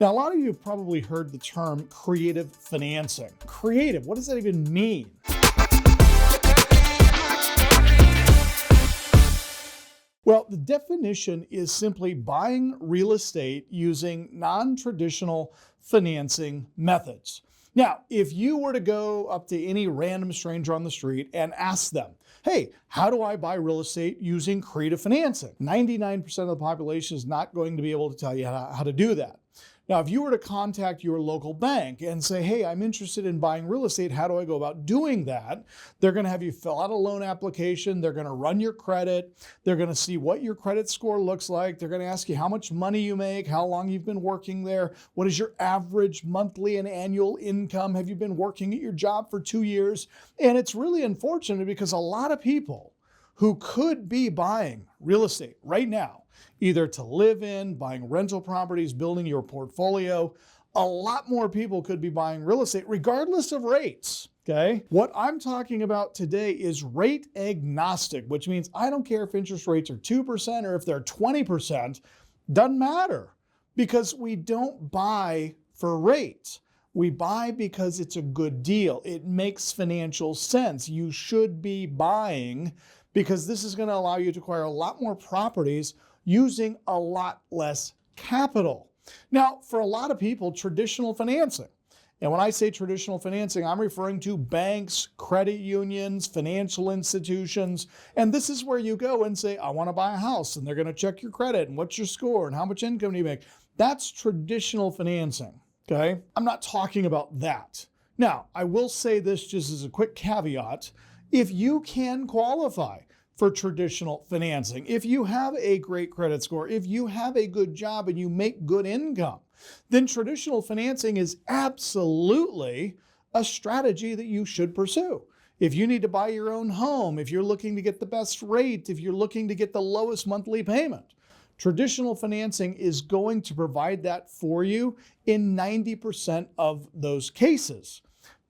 Now, a lot of you have probably heard the term creative financing. Creative, what does that even mean? Well, the definition is simply buying real estate using non-traditional financing methods. Now, if you were to go up to any random stranger on the street and ask them, hey, how do I buy real estate using creative financing? 99% of the population is not going to be able to tell you how to do that. Now, if you were to contact your local bank and say, hey, I'm interested in buying real estate, how do I go about doing that? They're going to have you fill out a loan application. They're going to run your credit. They're going to see what your credit score looks like. They're going to ask you how much money you make, how long you've been working there, what is your average monthly and annual income? Have you been working at your job for 2 years? And it's really unfortunate because a lot of people who could be buying real estate right now, either to live in, buying rental properties, building your portfolio, a lot more people could be buying real estate regardless of rates, okay? What I'm talking about today is rate agnostic, which means I don't care if interest rates are 2% or if they're 20%, doesn't matter, because we don't buy for rates. We buy because it's a good deal. It makes financial sense. You should be buying because this is going to allow you to acquire a lot more properties using a lot less capital. Now, for a lot of people, traditional financing, and when I say traditional financing, I'm referring to banks, credit unions, financial institutions, and this is where you go and say, I want to buy a house, and they're going to check your credit, and what's your score, and how much income do you make. That's traditional financing, okay? I'm not talking about that. Now, I will say this just as a quick caveat. If you can qualify for traditional financing, if you have a great credit score, if you have a good job and you make good income, then traditional financing is absolutely a strategy that you should pursue. If you need to buy your own home, if you're looking to get the best rate, if you're looking to get the lowest monthly payment, traditional financing is going to provide that for you in 90% of those cases.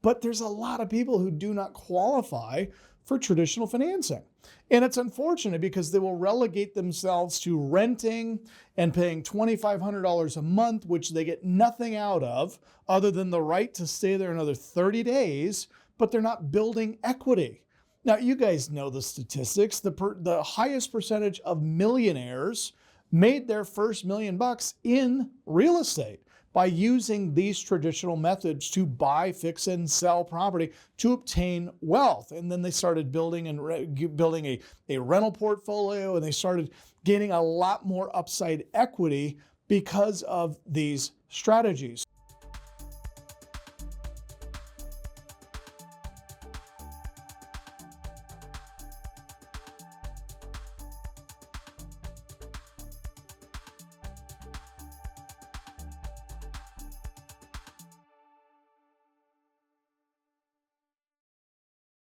But there's a lot of people who do not qualify for traditional financing. And it's unfortunate because they will relegate themselves to renting and paying $2,500 a month, which they get nothing out of other than the right to stay there another 30 days, but they're not building equity. Now, you guys know the statistics. The highest percentage of millionaires made their first $1 million in real estate by using these traditional methods to buy, fix, and sell property to obtain wealth. And then they started building a rental portfolio, and they started gaining a lot more upside equity because of these strategies.